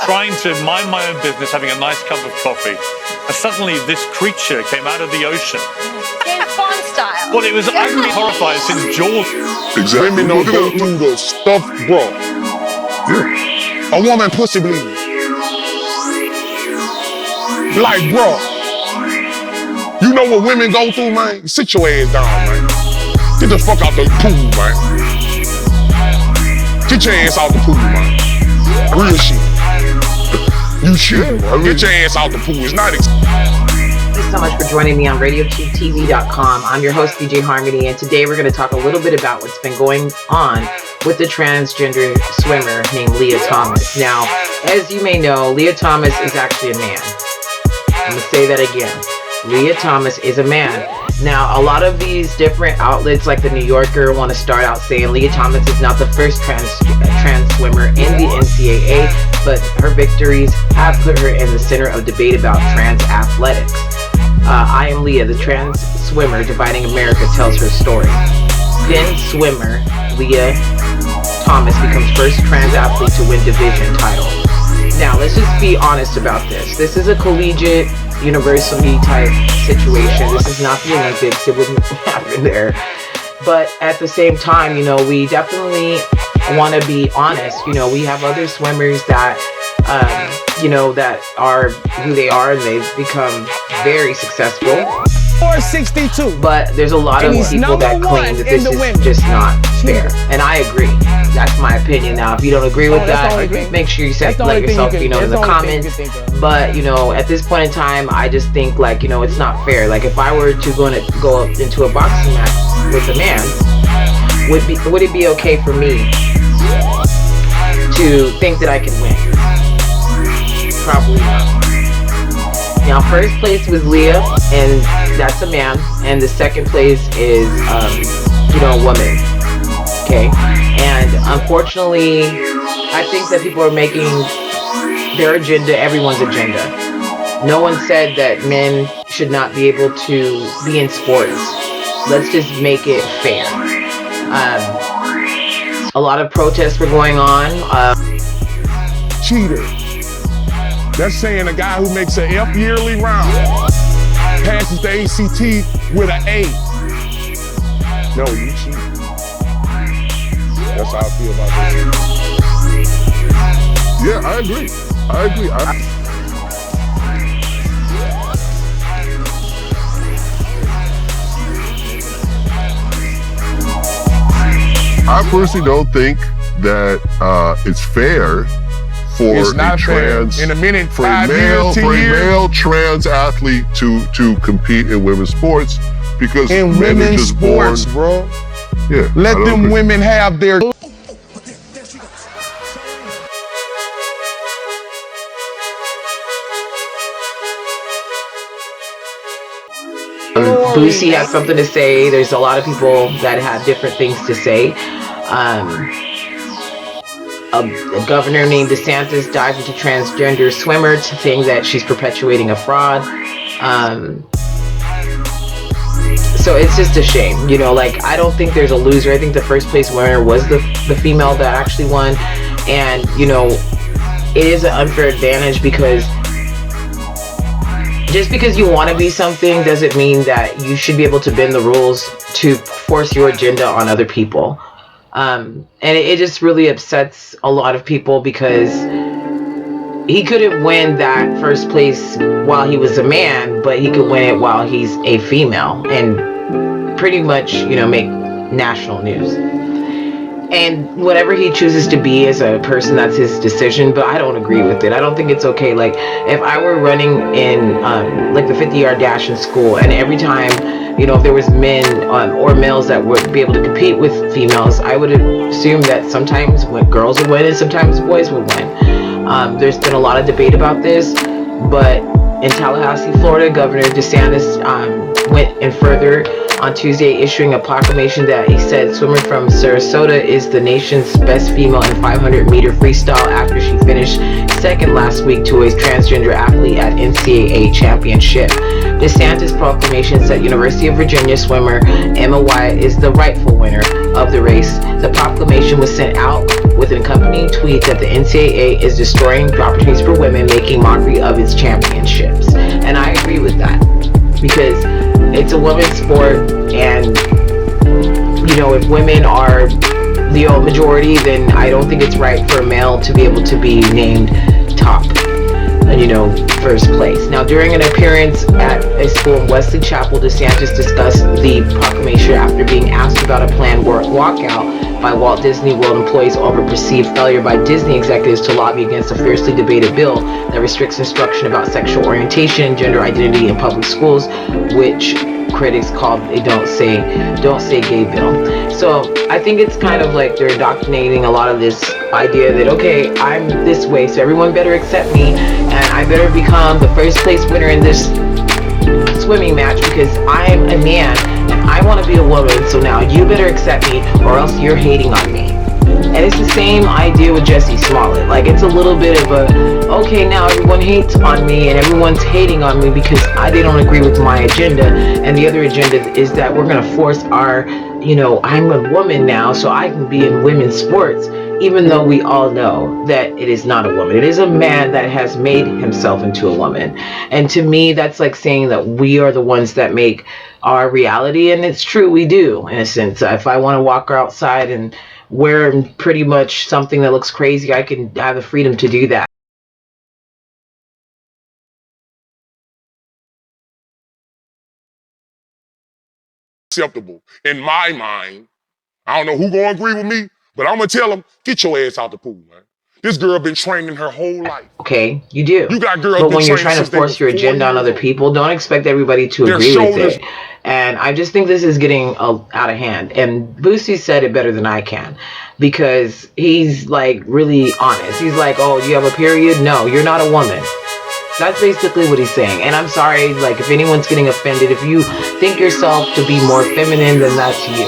trying to mind my own business, having a nice cup of coffee, and suddenly this creature came out of the ocean. James Bond style. Well, it was, I've been horrified since Jaws. Exactly. Women don't go through the stuffed bra. Yeah. A woman pussy bleed. Like, bro. You know what women go through, man? Sit your ass down, man. Get the fuck out the pool, man. Get your ass out the pool, man. Real shit. You shit. Get your ass out the pool. It's not Thanks so much for joining me on RadioTubeTV.com. I'm your host, DJ Harmony, and today we're going to talk a little bit about what's been going on with the transgender swimmer named Lia Thomas. Now, as you may know, Lia Thomas is actually a man. I'm going to say that again. Lia Thomas is a man. Now, a lot of these different outlets like the New Yorker want to start out saying Lia Thomas is not the first trans swimmer in the NCAA, but her victories have put her in the center of debate about trans athletics. I Am Lia, the trans swimmer dividing America, tells her story. Then swimmer Lia Thomas becomes first trans athlete to win division title. Now, let's just be honest about this. This is a collegiate university type situation. This is not the Olympics. It wouldn't happen there. But at the same time, you know, we definitely want to be honest. You know, we have other swimmers that, you know, that are who they are, and they've become very successful. 462. But there's a lot of people that claim that this is just not fair. And I agree. That's my opinion. Now, if you don't agree with that, make sure you let yourself, you know, in the comments. But, you know, at this point in time, I just think, like, you know, it's not fair. Like, if I were to go into a boxing match with a man, would it be okay for me to think that I can win? Probably not. Now, first place was Lia, and that's a man, and the second place is, you know, a woman. Okay, and unfortunately, I think that people are making their agenda everyone's agenda. No one said that men should not be able to be in sports. Let's just make it fair. A lot of protests were going on. Cheater. That's saying a guy who makes an F yearly round passes the ACT with an A. No, you cheat. That's how I feel about this. Yeah, I agree. I personally don't think that it's fair for in a minute, for a male trans athlete to compete in women's sports, because in men are women's just sports, born. bro. Yeah, let them women have their. Boosie has something to say. There's a lot of people that have different things to say. A governor named Desantis dived into transgender swimmer, saying that she's perpetuating a fraud. So it's just a shame, you know, like, I don't think there's a loser. I think the first place winner was the female that actually won. And, you know, it is an unfair advantage, because just because you want to be something doesn't mean that you should be able to bend the rules to force your agenda on other people. And it just really upsets a lot of people, because he couldn't win that first place while he was a man, but he could win it while he's a female and pretty much, you know, make national news. And whatever he chooses to be as a person, that's his decision, but I don't agree with it. I don't think it's okay. Like, if I were running in like the 50-yard dash in school, and every time, you know, if there was men or males that would be able to compete with females, I would assume that sometimes girls would win and sometimes boys would win. There's been a lot of debate about this, but in Tallahassee, Florida, Governor Desantis went in further on Tuesday, issuing a proclamation that he said swimmer from Sarasota is the nation's best female in 500-meter freestyle after she finished second last week to a transgender athlete at NCAA championship. DeSantis' proclamation said University of Virginia swimmer Emma Wyatt is the rightful winner of the race. The proclamation was sent out with an accompanying tweet that the NCAA is destroying opportunities for women, making mockery of its championships. And I agree with that, because it's a women's sport, and if women are the majority, then I don't think it's right for a male to be able to be named top, first place. Now, during an appearance at a school in Wesley Chapel, DeSantis discussed the proclamation after being asked about a planned walkout by Walt Disney World employees over perceived failure by Disney executives to lobby against a fiercely debated bill that restricts instruction about sexual orientation and gender identity in public schools, which critics called a don't say gay bill. So I think it's kind of like they're indoctrinating a lot of this idea that, okay, I'm this way, so everyone better accept me, and I better become the first place winner in this swimming match because I'm a man and I want to be a woman, so now you better accept me or else you're hating on me. And it's the same idea with Jussie Smollett. Like, it's a little bit of a, okay, now everyone hates on me and everyone's hating on me because they don't agree with my agenda. And the other agenda is that we're going to force our, I'm a woman now, so I can be in women's sports, even though we all know that it is not a woman. It is a man that has made himself into a woman. And to me, that's like saying that we are the ones that make our reality. And it's true, we do, in a sense. If I want to walk outside and wear pretty much something that looks crazy, I can have the freedom to do that. Acceptable in my mind. I don't know who gonna agree with me, but I'm gonna tell them, get your ass out the pool, man. This girl been training her whole life. Okay, you do. You got girls. But when you're trying to force your agenda on other people, don't expect everybody to agree with it. And I just think this is getting out of hand. And Boosie said it better than I can, because he's like really honest. He's like, oh, do you have a period? No, you're not a woman. That's basically what he's saying. And I'm sorry, like, if anyone's getting offended, if you think yourself to be more feminine, then that's you.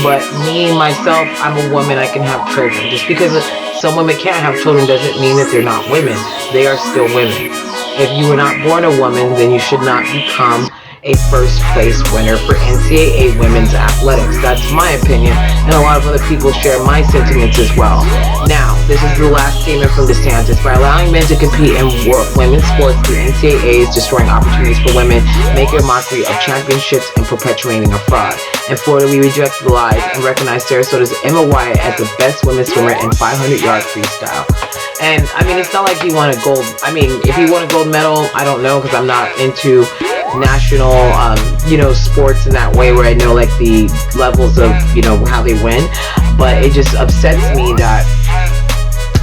But me, myself, I'm a woman, I can have children. Just because some women can't have children doesn't mean that they're not women. They are still women. If you were not born a woman, then you should not become a first place winner for NCAA women's athletics. That's my opinion, and a lot of other people share my sentiments as well. Now, this is the last statement from DeSantis. By allowing men to compete in women's sports, the NCAA is destroying opportunities for women, making a mockery of championships, and perpetuating a fraud. In Florida, we reject the lies and recognize Sarasota's Emma Wyatt as the best women's swimmer in 500-yard freestyle. And, I mean, it's not like he won a gold. I mean, if he won a gold medal, I don't know, because I'm not into national, sports in that way where I know, like, the levels of, how they win. But it just upsets me that,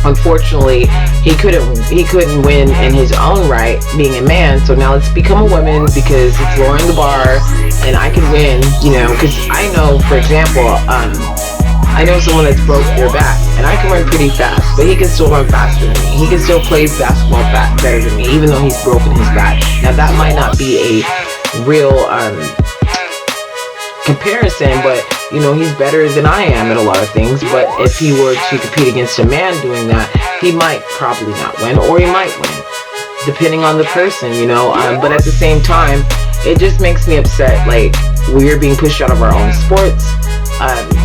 unfortunately, he couldn't win in his own right, being a man. So now let's become a woman because it's lowering the bar, and I can win, because I know, for example, I know someone that's broke their back, and I can run pretty fast, but he can still run faster than me. He can still play basketball better than me, even though he's broken his back. Now, that might not be a real comparison, but, he's better than I am at a lot of things. But if he were to compete against a man doing that, he might probably not win, or he might win, depending on the person, But at the same time, it just makes me upset, like, we're being pushed out of our own sports.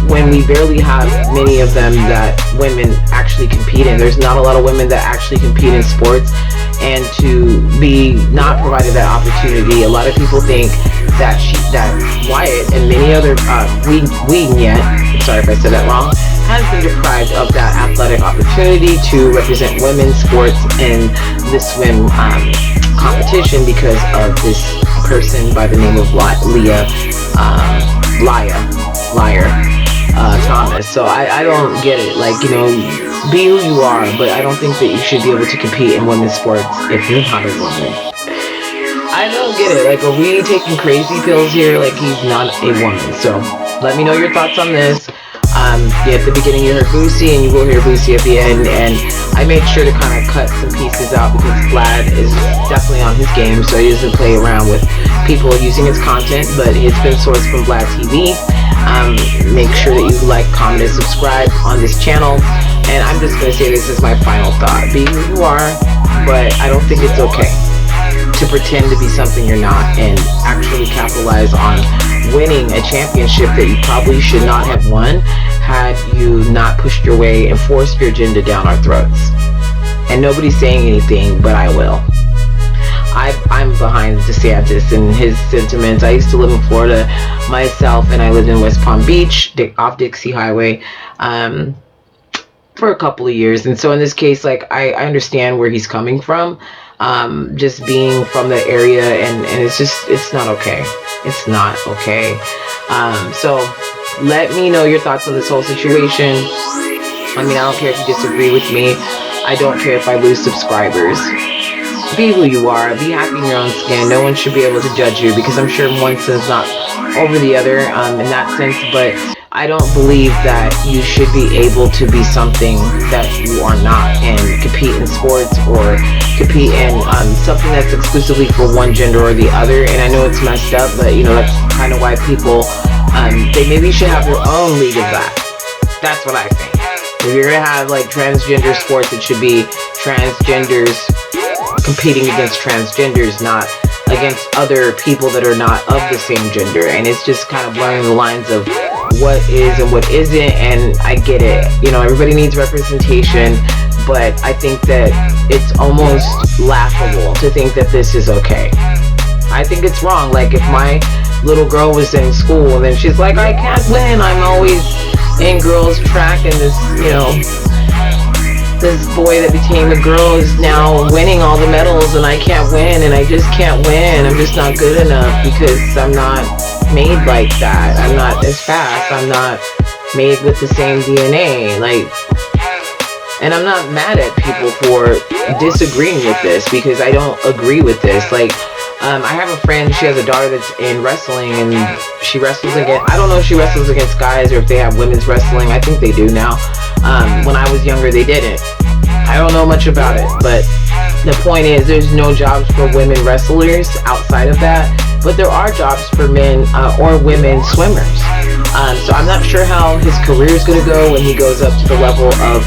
When we barely have many of them that women actually compete in. There's not a lot of women that actually compete in sports, and to be not provided that opportunity, a lot of people think that Wyatt and many other sorry if I said that wrong, has been deprived of that athletic opportunity to represent women's sports in the swim competition because of this person by the name of Lia Thomas. So I don't get it. Like, be who you are, but I don't think that you should be able to compete in women's sports if you're not a woman. I don't get it. Like, are we taking crazy pills here? Like, he's not a woman. So let me know your thoughts on this. At the beginning you heard Boosie, and you will hear Boosie at the end, and I made sure to kind of cut some pieces out because Vlad is definitely on his game, so he doesn't play around with people using his content, but it's been sourced from Vlad TV. Make sure that you like, comment, and subscribe on this channel. And I'm just going to say this is my final thought. Be who you are, but I don't think it's okay to pretend to be something you're not and actually capitalize on winning a championship that you probably should not have won had you not pushed your way and forced your agenda down our throats. And nobody's saying anything, but I will. I'm behind DeSantis and his sentiments. I used to live in Florida myself, and I lived in West Palm Beach, off Dixie Highway, for a couple of years. And so in this case, like, I understand where he's coming from, just being from the area, and it's not okay. It's not okay. So let me know your thoughts on this whole situation. I mean, I don't care if you disagree with me. I don't care if I lose subscribers. Be who you are. Be happy in your own skin. No one should be able to judge you, because I'm sure one sin's not over the other in that sense. But I don't believe that you should be able to be something that you are not and compete in sports or compete in something that's exclusively for one gender or the other. And I know it's messed up, but you know, that's kind of why people they maybe should have their own league of that. That's what I think. If you're gonna have like transgender sports, it should be transgenders competing against transgenders, not against other people that are not of the same gender. And it's just kind of blurring the lines of what is and what isn't. And I get it, you know, everybody needs representation, but I think that it's almost laughable to think that this is okay. I think it's wrong. Like, if my little girl was in school and then she's like, I can't win, I'm always in girls track, and this, you know, this boy that became a girl is now winning all the medals, and I can't win, and I just can't win. I'm just not good enough because I'm not made like that. I'm not as fast. I'm not made with the same DNA. Like, and I'm not mad at people for disagreeing with this, because I don't agree with this. Like, I have a friend, she has a daughter that's in wrestling, and she wrestles against, I don't know if she wrestles against guys or if they have women's wrestling. I think they do now. When I was younger, they didn't. I don't know much about it, but the point is, there's no jobs for women wrestlers outside of that, but there are jobs for men or women swimmers. So I'm not sure how his career is going to go when he goes up to the level of,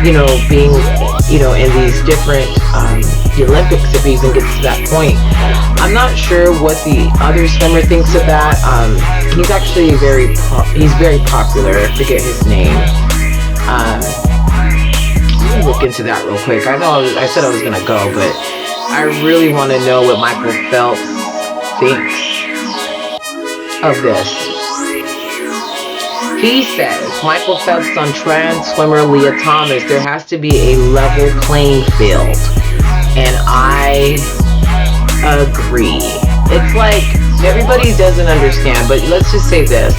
you know, being, you know, in these different the Olympics, if he even gets to that point. I'm not sure what the other swimmer thinks of that. He's actually he's very popular. I forget his name. Let me look into that real quick. I know I said I was gonna go, but I really want to know what Michael Phelps thinks of this. He says, Michael Phelps on trans swimmer Lia Thomas, there has to be a level playing field. And I agree. It's like, everybody doesn't understand, but let's just say this.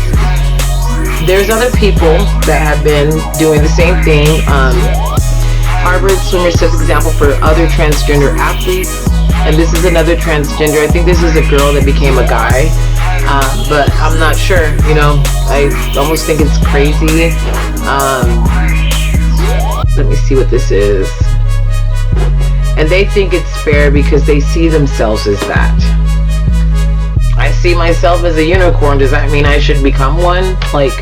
There's other people that have been doing the same thing. Harvard swimmer sets example for other transgender athletes. And this is another transgender. I think this is a girl that became a guy. But I'm not sure, you know. I almost think it's crazy. Let me see what this is. And they think it's fair because they see themselves as that. I see myself as a unicorn. Does that mean I should become one? Like,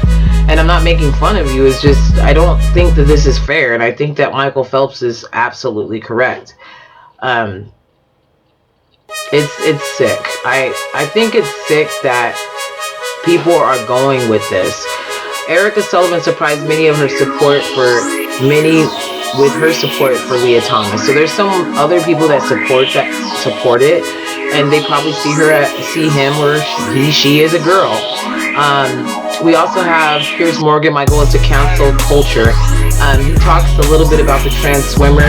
and I'm not making fun of you. It's just, I don't think that this is fair. And I think that Michael Phelps is absolutely correct. It's sick. I think it's sick that people are going with this. Erica Sullivan surprised many of her support with her support for Lia Thomas. So there's some other people that support it, and they probably see him or she is a girl. We also have Piers Morgan. My goal is to cancel culture. He talks a little bit about the trans swimmer,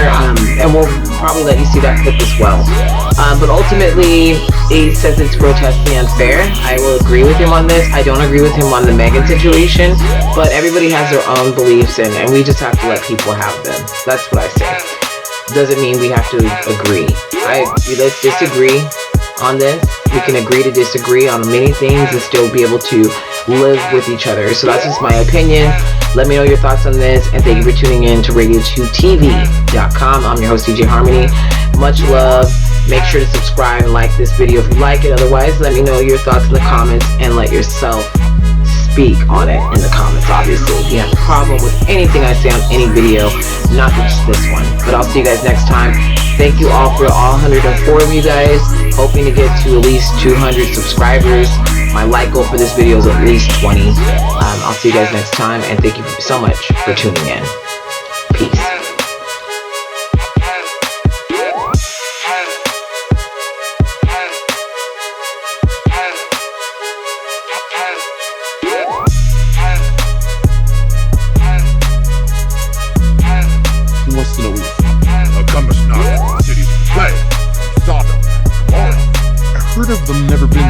and we'll probably let you see that clip as well. But ultimately, he says it's grotesquely unfair. I will agree with him on this. I don't agree with him on the Meghan situation, but everybody has their own beliefs, and we just have to let people have them. That's what I say. Doesn't mean we have to agree. Let's disagree on this. We can agree to disagree on many things and still be able to live with each other. So that's just my opinion. Let me know your thoughts on this, and thank you for tuning in to radio2tv.com. I'm your host, DJ Harmony. Much love. Make sure to subscribe and like this video if you like it. Otherwise, let me know your thoughts in the comments and let yourself speak on it in the comments. Obviously, if you have a problem with anything I say on any video, not just this one. But I'll see you guys next time. Thank you all for all 104 of you guys. Hoping to get to at least 200 subscribers. My like goal for this video is at least 20. I'll see you guys next time, and thank you so much for tuning in. Peace. He wants to know where you're from. Come to Snot, cities of play. Sodom, Gomorrah. I heard of them never been